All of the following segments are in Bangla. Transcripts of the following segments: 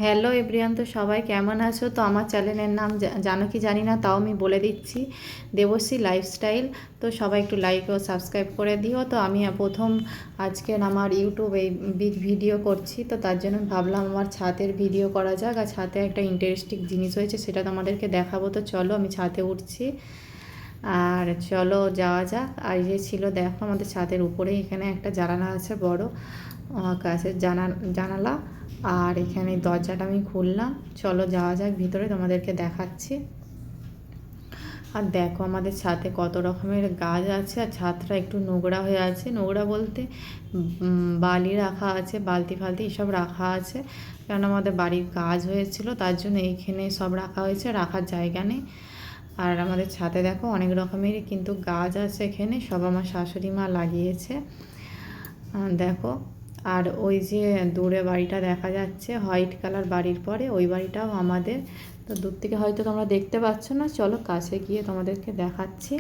হ্যালো এভরিওয়ান, তো সবাই কেমন আছো? তো আমার চ্যানেলের নাম জানো কি জানি না, তাও আমি বলে দিচ্ছি, দেবশ্রী লাইফস্টাইল। তো সবাই একটু লাইক ও সাবস্ক্রাইব করে দিও। তো আমি প্রথম আজকে আমার ইউটিউব এই ভিডিও করছি, তো তার জন্য ভাবলাম আমার ছাদের ভিডিও করা যাক। আর ছাদে একটা ইন্টারেস্টিং জিনিস হয়েছে, সেটা তোমাদেরকে দেখাবো। তো চলো আমি ছাদে উঠছি, আর চলো যাওয়া যাক। আর যে ছিল, দেখো আমাদের ছাদের উপরেই এখানে একটা জানালা আছে, বড় কাছের জানালা। আর এখানে দরজাটা আমি খুললাম, চলো যাওয়া যাক ভিতরে, তোমাদেরকে দেখাচ্ছি। আর দেখো আমাদের ছাদে কত রকমের গাছ আছে। আর ছাদটা একটু নোংরা হয়ে আছে, নোংরা বলতে বালি রাখা আছে, বালতি ফালতি এসব রাখা আছে, কারণ আমাদের বাড়ির কাজ হয়েছিল, তার জন্য এইখানে সব রাখা হয়েছে, রাখার জায়গা নেই। আর আমাদের ছাদে দেখো অনেক রকমের কিন্তু গাছ আছে, এখানে সব আমার শাশুড়ি মা লাগিয়েছে, দেখো। আর ওই যে দূরে বাড়িটা দেখা যাচ্ছে হোয়াইট কালার, বাড়ির পরে ওই বাড়িটাও আমাদের। তো দূর থেকে হয়তো তোমরা দেখতে পাচ্ছ না, চলো কাছে গিয়ে তোমাদেরকে দেখাচ্ছি।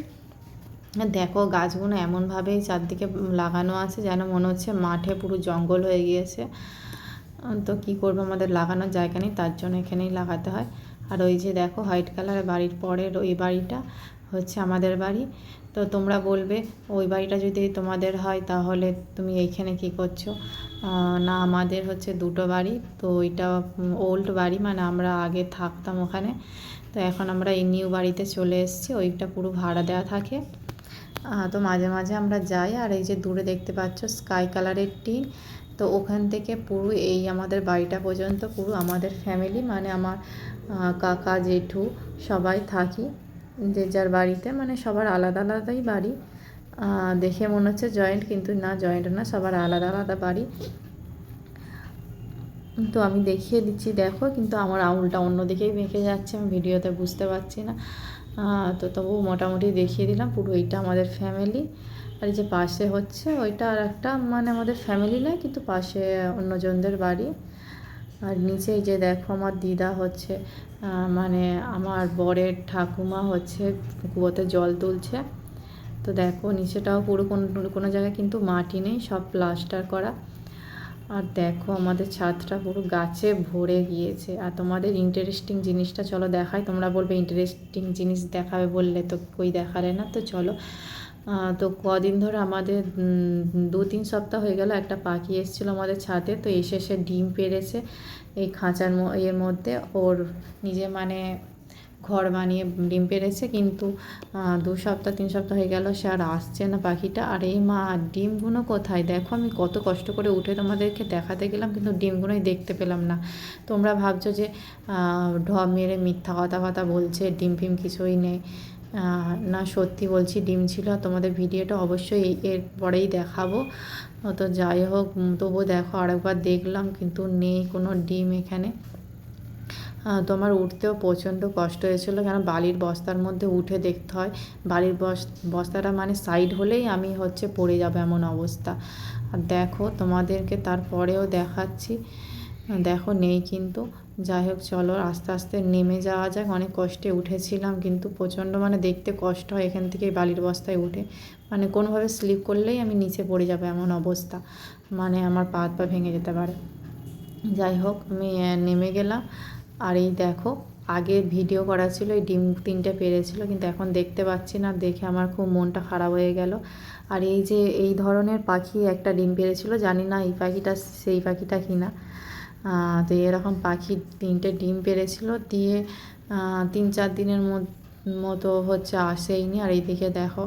দেখো গাছগুলো এমনভাবেই চারদিকে লাগানো আছে যেন মনে হচ্ছে মাঠে পুরো জঙ্গল হয়ে গিয়েছে। তো কী করবো, আমাদের লাগানোর জায়গা নেই, তার জন্য এখানেই লাগাতে হয়। আর ওই যে দেখো হোয়াইট কালারের বাড়ির পরের ওই বাড়িটা হচ্ছে আমাদের বাড়ি। তো তোমরা বলবে ওই বাড়িটা যদি তোমাদের হয় তাহলে তুমি এইখানে কী করছো? না, আমাদের হচ্ছে দুটো বাড়ি, তো ওইটা ওল্ড বাড়ি, মানে আমরা আগে থাকতাম ওখানে। তো এখন আমরা এই নিউ বাড়িতে চলে এসেছি, ওইটা পুরো ভাড়া দেওয়া থাকে। তো মাঝে মাঝে আমরা যাই। আর এই যে দূরে দেখতে পাচ্ছ স্কাই কালারের টিন, তো ওখান থেকে পুরো এই আমাদের বাড়িটা পর্যন্ত পুরো আমাদের ফ্যামিলি, মানে আমার কাকা জেঠু সবাই থাকি যে যার বাড়িতে, মানে সবার আলাদা আলাদাই বাড়ি। দেখে মনে হচ্ছে জয়েন্ট, কিন্তু না, জয়েন্ট না, সবার আলাদা আলাদা বাড়ি। তো আমি দেখিয়ে দিচ্ছি দেখো, কিন্তু আমার আঙুলটা অন্যদিকেই বেঁকে যাচ্ছে, আমি ভিডিওতে বুঝতে পারছি না। তো তবু মোটামুটি দেখিয়ে দিলাম পুরো এইটা আমাদের ফ্যামিলি। আর এই যে পাশে হচ্ছে ওইটা আর একটা, মানে আমাদের ফ্যামিলি নয়, কিন্তু পাশে অন্যজনদের বাড়ি। আর নিচে এই যে দেখো আমার দিদা হচ্ছে, মানে আমার বরের ঠাকুমা হচ্ছে কুয়োতে জল তুলছে। তো দেখো নিচেটাও পুরো কোনো জায়গায় কিন্তু মাটি নেই, সব প্লাস্টার করা। আর দেখো আমাদের ছাদটা পুরো গাছে ভরে গিয়েছে। আর তোমাদের ইন্টারেস্টিং জিনিসটা চলো দেখাই, তোমরা বলবে ইন্টারেস্টিং জিনিস দেখাবে বললে তো কই দেখালে না। তো চলো, তো কদিন ধরে আমাদের 2-3 সপ্তাহ হয়ে গেল একটা পাখি এসেছিলো আমাদের ছাদে। তো এসে সে ডিম পেড়েছে এই খাঁচার এর মধ্যে, ওর নিজে মানে ঘর বানিয়ে ডিম পেড়েছে, কিন্তু 2 সপ্তাহ 3 সপ্তাহ হয়ে গেল সে আর আসছে না পাখিটা। আর এই মা, ডিমগুলো কোথায়? দেখো আমি কত কষ্ট করে উঠে তোমাদেরকে দেখাতে গেলাম, কিন্তু ডিমগুলোই দেখতে পেলাম না। তোমরা ভাবছো যে ঢপ মেরে মিথ্যা কথা বলছে, ডিম ফিম কিছুই নেই। না, সত্যি বলছি, ডিম ছিল। তোমাদের ভিডিওটা অবশ্যই এর পরেই দেখাবো। তো যাই হোক, তবুও দেখো আরেকবার দেখলাম, কিন্তু নেই কোনো ডিম এখানে। তো আমার উঠতেও প্রচণ্ড কষ্ট হয়েছিলো, কেন বালির বস্তার মধ্যে উঠে দেখতে হয়। বালির বস্তাটা মানে সাইড হলেই আমি হচ্ছে পড়ে যাবে এমন অবস্থা। আর দেখো তোমাদেরকে তারপরেও দেখাচ্ছি, দেখো নেই কিন্তু। যাই হোক চলো আস্তে আস্তে নেমে যাওয়া যাক। অনেক কষ্টে উঠেছিলাম, কিন্তু প্রচণ্ড মানে দেখতে কষ্ট হয় এখান থেকে বালির বস্তায় উঠে, মানে কোনোভাবে স্লিপ করলেই আমি নিচে পড়ে যাবো এমন অবস্থা, মানে আমার পা ভেঙে যেতে পারে। যাই হোক আমি নেমে গেলাম। আর এই দেখো আগে ভিডিও করা ছিল, এই ডিম 3টে পেড়েছিল, কিন্তু এখন দেখতে পাচ্ছি না, দেখে আমার খুব মনটা খারাপ হয়ে গেল। আর এই যে এই ধরনের পাখি একটা ডিম পেড়েছিল, জানি না এই পাখিটা সেই পাখিটা কি না। তো এরকম পাখি 3টে ডিম পেড়েছিল, দিয়ে 3-4 দিনের মতো হচ্ছে আসেইনি। আর এইদিকে দেখো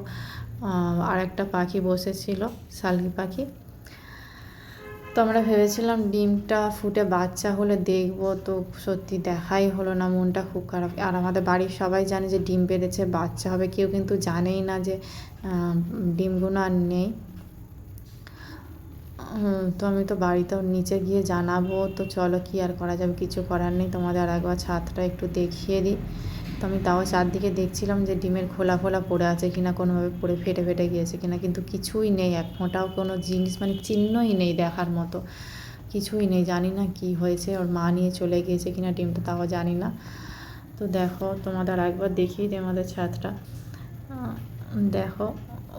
আর একটা পাখি বসেছিল, শালিক পাখি। তো আমরা ভেবেছিলাম ডিমটা ফুটে বাচ্চা হলে দেখবো, তো সত্যি দেখাই হলো না, মনটা খুব খারাপ। আর আমাদের বাড়ির সবাই জানে যে ডিম পেড়েছে, বাচ্চা হবে, কেউ কিন্তু জানেই না যে ডিমগুলো আর নেই। তো আমি তো বাড়িতেও নিচে গিয়ে জানাবো। তো চলো কি আর করা যাবে, কিছু করার নেই। তোমাদের আর একবার ছাদটা একটু দেখিয়ে দিই। তো আমি তাও চারদিকে দেখছিলাম যে ডিমের খোলা পড়ে আছে কিনা, কোনোভাবে পড়ে ফেটে গিয়েছে কিনা, কিন্তু কিছুই নেই, এক ফোঁটাও কোনো জিনিস মানে চিহ্নই নেই দেখার মতো, কিছুই নেই। জানি না কি হয়েছে, ওর মা নিয়ে চলে গিয়েছে কিনা ডিমটা, তাও জানি না। তো দেখো তোমাদের একবার দেখিয়ে দিই আমাদের ছাদটা। দেখো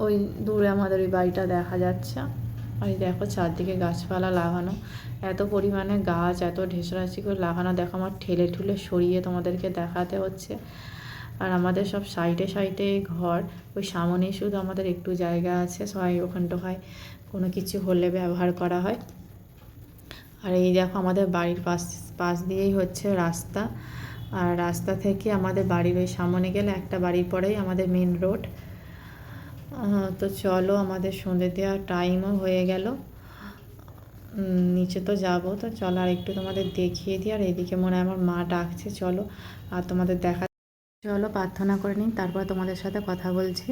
ওই দূরে আমাদের ওই বাড়িটা দেখা যাচ্ছে। আর এই দেখো চারদিকে গাছপালা লাগানো, এত পরিমাণে গাছ, এত ঢেসরাছি করে লাগানো। দেখো আমার ঠেলে ঠুলে সরিয়ে তোমাদেরকে দেখাতে হচ্ছে। আর আমাদের সব সাইডে সাইডে ঘর, ওই সামনেই শুধু আমাদের একটু জায়গা আছে, সবাই ওখানটায় কোনো কিছু হলে ব্যবহার করা হয়। আর এই দেখো আমাদের বাড়ির পাশ দিয়েই হচ্ছে রাস্তা, আর রাস্তা থেকে আমাদের বাড়ির ওই সামনে গেলে একটা বাড়ির পরেই আমাদের মেন রোড। তো চলো, আমাদের সন্ধে দেওয়ার টাইমও হয়ে গেল, নিচে তো যাবো। তো চলো আর একটু তোমাদের দেখিয়ে দিই। আর এদিকে মনে হয় আমার মা ডাকছে, চলো আর তোমাদের দেখা। চলো প্রার্থনা করে নিই, তারপর তোমাদের সাথে কথা বলছি।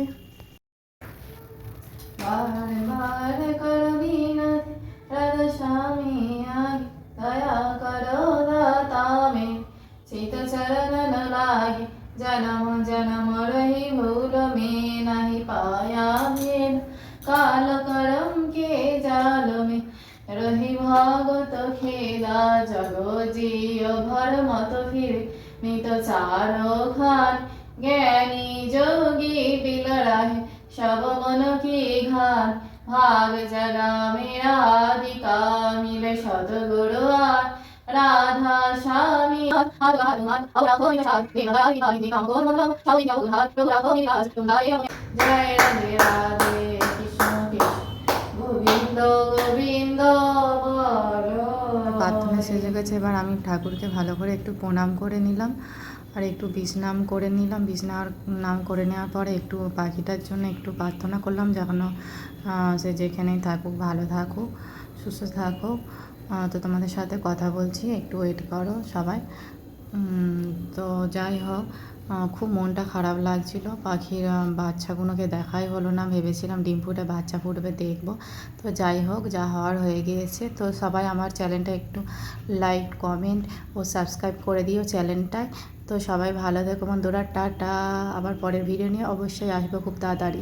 जन्म जन्म रही भूल में नहीं पाया मेल, काल करम के जाल में रही भागत खेला। जगो जियो भर मत फिर मित चारो खान, ज्ञानी जोगी बिल रहे सब मन की घान। भाग जगा मेरा आदिका मिले सदगुरु आन, राधा स्वामी जय राधे राधे कृष्ण कृष्ण गोविंद गोविंद প্রার্থনা শেষ হয়ে গেছে। এবার আমি ঠাকুরকে ভালো করে একটু প্রণাম করে নিলাম, আর একটু বিশ্রাম করে নিলাম। নাম করে নেওয়ার পরে একটু পাখিটার জন্য একটু প্রার্থনা করলাম, যেন সে যেখানেই থাকুক ভালো থাকুক, সুস্থ থাকুক। তো তোমাদের সাথে কথা বলছি, একটু ওয়েট করো সবাই। তো যাই হোক, খুব মনটা খারাপ লাগছিল, পাখির বাচ্চাগুলোকে দেখাই হলো না। ভেবেছিলাম ডিম ফুটে বাচ্চা ফুটবে, দেখব। তো যাই হোক, যা হওয়ার হয়ে গিয়েছে। তো সবাই আমার চ্যানেলটা একটু লাইক, কমেন্ট ও সাবস্ক্রাইব করে দিও চ্যানেলটায়। তো সবাই ভালো থেকো বন্ধুরা, টাটা। আবার পরের ভিডিও নিয়ে অবশ্যই আসবো খুব তাড়াতাড়ি।